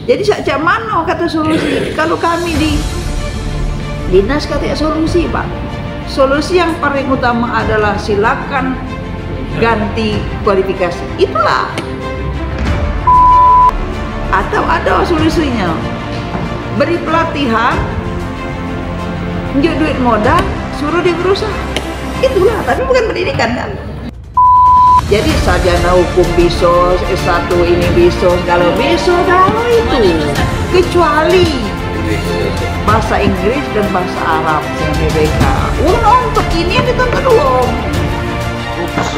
Jadi sejak mana kata solusi? Kalau kami di dinas katanya solusi, Pak. Solusi yang paling utama adalah silakan ganti kualifikasi. Itulah. Atau ada solusinya. Beri pelatihan, duit modal, suruh dia berusaha. Itulah, tapi bukan pendidikan kan. Jadi sarjana hukum bisa, S1 ini bisa, kalau bisa kalau itu. Kecuali bahasa Inggris dan bahasa Arab dengan BBK. Untuk ini yang ditonton uang.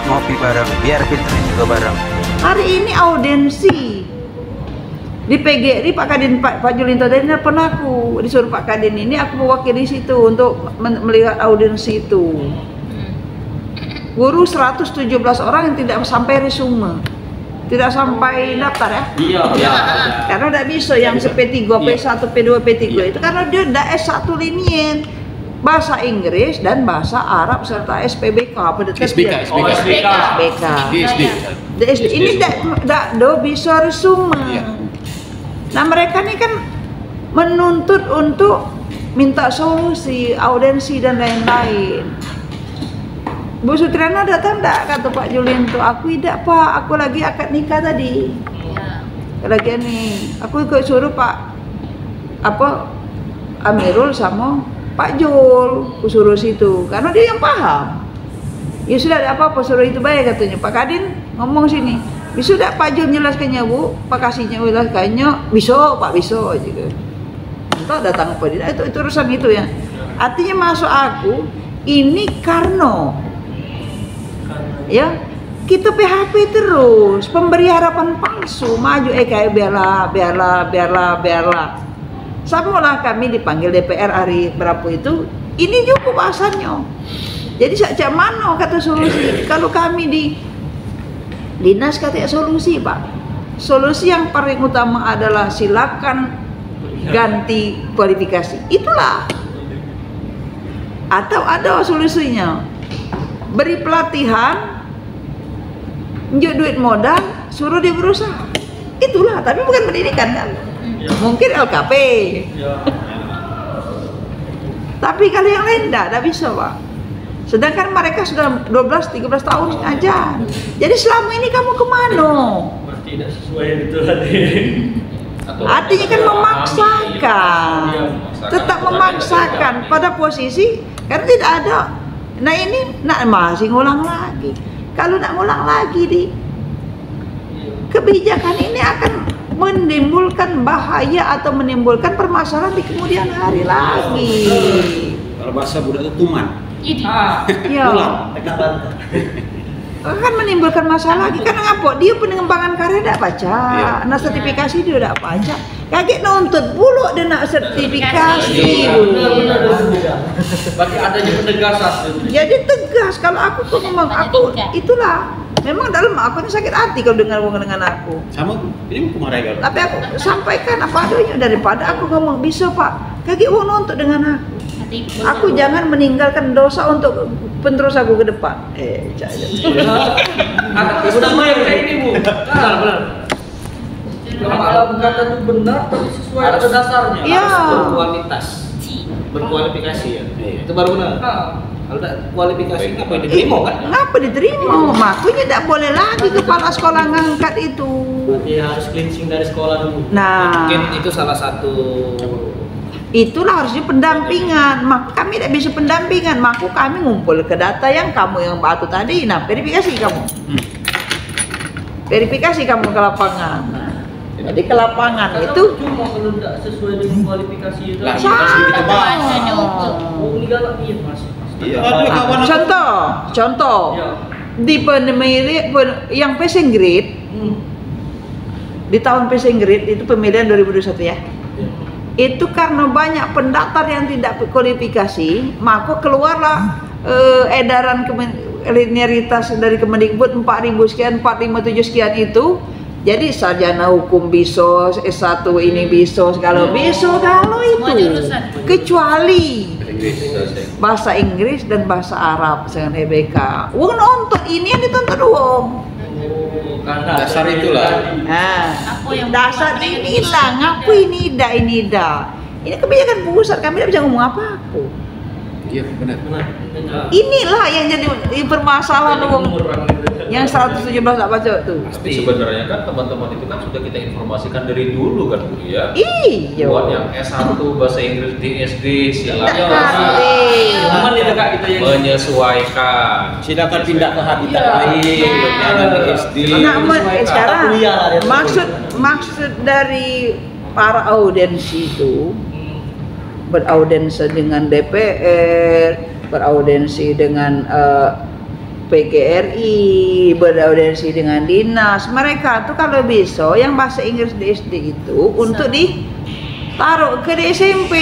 Ngopi bareng, biar pinternya juga bareng. Hari ini audiensi di PGRI Pak Kadin Pak Julinto tadi nelpon aku, disuruh Pak Kadin ini aku mewakili situ untuk melihat audiensi itu. Guru 117 orang yang tidak sampai resume, tidak sampai daftar ya? Iya. Karena tidak bisa yang P3, P1, P2, P3 itu karena dia tidak S1 linier. Bahasa Inggris dan bahasa Arab serta SPBK SBK. Ini tidak bisa resume. Nah mereka ini kan menuntut untuk minta solusi, audiensi dan lain-lain. Bu Sutriana datang enggak kata Pak Julinto? Aku tidak Pak, aku lagi akad nikah tadi. Lagi nih, aku ikut suruh Pak Amirul sama Pak Jul, aku suruh situ, karena dia yang paham. Ya sudah, ada apa-apa suruh itu baik katanya. Pak Kadin ngomong sini, bisa tidak Pak Jul menjelaskannya Bu? Pak Kasihnya menjelaskannya, bisa Pak, bisa juga. Entah datang apa tidak, itu urusan itu ya. Artinya masuk aku, ini karena ya kita PHP terus, pemberi harapan palsu, maju kayak biarlah. Samalah kami dipanggil DPR hari berapa itu, ini juga bahasannya. Jadi sejak mana kata solusi? Kalau kami di dinas katanya solusi, Pak. Solusi yang paling utama adalah silakan ganti kualifikasi. Itulah. Atau ada solusinya. Beri pelatihan, duit modal, suruh dia berusaha. Itulah, tapi bukan pendidikan kan. Mungkin LKP. Tapi kalau yang lain tidak bisa Pak. Sedangkan mereka sudah 12-13 tahun ngajar. Jadi selama ini kamu kemana? Tidak sesuai itu tadi. Artinya kan memaksakan. Tetap memaksakan pada posisi karena tidak ada. Nah ini masih ngulang lagi. Kalau nak ngulang lagi di kebijakan ini akan menimbulkan bahaya atau menimbulkan permasalahan di kemudian hari lagi. Kalau bahasa budak itu tuman. Ya. Akan menimbulkan masalah lagi karena ngapa? Dia pengembangan karya tidak baca, nah sertifikasi dia tidak baca. Kaget nuntut pula dia nak sertifikasi. Berarti adanya penegasan. Jadi tegas kalau aku tuh ngomong aku itulah. Memang dalam aku ini sakit hati kalau dengar dengan aku. Sama, ini aku marah kalau. Tapi aku sampaikan apa adanya daripada aku ngomong bisa Pak. Kaki uang nuntut dengan aku. Aku jangan meninggalkan dosa untuk penerus aku ke depan. Sudah main kayak ini Bu. Benar. Kalau kata itu benar tapi sesuai ada dasarnya. Iya. Berkualitas, berkualifikasi ya. Itu baru benar. Kalau tidak kualifikasi apa diterima kan? Ngapa diterima? Makanya tidak boleh lagi kepala sekolah ngangkat itu. Berarti harus cleansing dari sekolah dulu. Nah, mungkin itu salah satu. Itulah harusnya pendampingan. Kami tidak bisa pendampingan. Maka kami ngumpul ke data yang kamu yang batu tadi. Nah, verifikasi kamu. Verifikasi kamu ke lapangan. Jadi ke lapangan itu cuma kalau tidak sesuai dengan kualifikasi itu. Ini galak iya Mas. Contoh di pemilih yang passing grade di tahun passing grade itu pemilihan 2021 ya. Itu karena banyak pendaftar yang tidak berkualifikasi, maka keluarlah edaran linearitas dari Kemendikbud 4.000 sekian, 457 sekian itu. Jadi sarjana hukum bisa, S1 ini bisa, kalau bisa kalau itu. Kecuali bahasa Inggris dan bahasa Arab dengan EBK. Uang nonton ini yang ditonton uang. Dasar itulah. Nah, Apa yang dasar membuat mereka inilah bisa ngapu ini dah. Ini kebijakan pusat, kami tidak bisa ngomong apa-apa. Iya benar. Inilah yang jadi permasalahan yang 117 tak baca tuh. Tapi sebenarnya kan teman-teman itu kan sudah kita informasikan dari dulu kan Bu ya. Iya. Buat yang S1 bahasa Inggris di SD silakan Cuman itu Kak kita yang menyesuaikan. Silakan pindah ke habitat Iya. lain. Jangan di SD. Nah, sekarang kuliah lah dia. maksud dari para audiensi itu beraudiensi dengan DPR, beraudiensi dengan PGRI, beraudiensi dengan dinas. Mereka tuh kalau bisa yang bahasa Inggris di SD itu untuk ditaruh ke di SMP.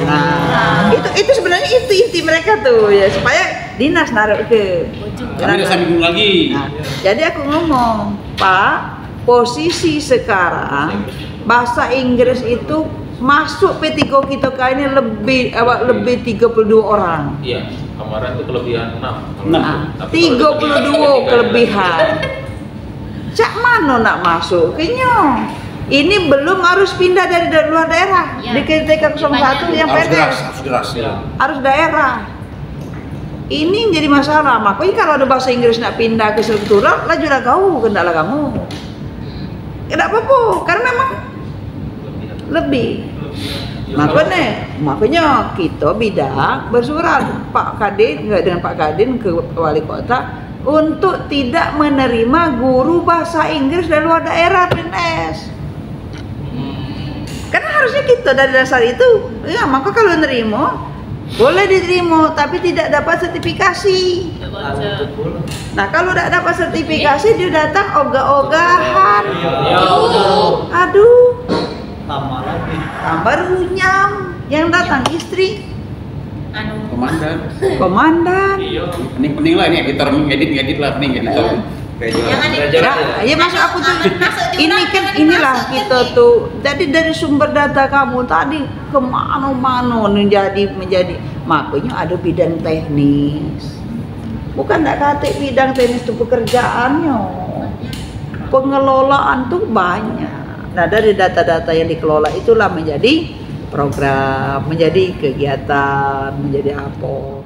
Nah, itu sebenarnya itu inti mereka tuh ya, supaya dinas naruh ke. Kami udah sambung lagi. Nah, jadi aku ngomong, Pak, posisi sekarang bahasa Inggris itu masuk P3 kita kayaknya lebih 32 orang. Iya, kemarin itu kelebihan 6. Nah, 32 kelebihan. Cak mana nak masuk? Kayaknya ini belum harus pindah dari luar daerah. Ya. Di KTK 01 yang Harus deras, PNS harus deras. Iya. harus daerah. Ini yang jadi masalah. Makanya kalau ada bahasa Inggris nak pindah ke struktural, lajulah kau, kendala kamu. Tidak apa-apa, karena memang lebih. Makanya kita bidak bersurat Pak Kadin dengan Pak Kadin ke wali kota untuk tidak menerima guru bahasa Inggris dari luar daerah PNS. Karena harusnya kita dari dasar itu, ya maka kalau nerima boleh diterima, tapi tidak dapat sertifikasi. Nah kalau tidak dapat sertifikasi dia datang ogah-ogahan. Aduh. Tambah runyam yang datang istri komandan. Iya. Pening lah ini edit lah, pening editor. Ya masuk aku tuh. Ini kan inilah kita tuh. Jadi dari sumber data kamu tadi kemana-mana menjadi makanya ada bidang teknis. Bukan tak kata bidang teknis itu pekerjaannya. Pengelolaan tuh banyak. Nah dari data-data yang dikelola itulah menjadi program, menjadi kegiatan, menjadi apa.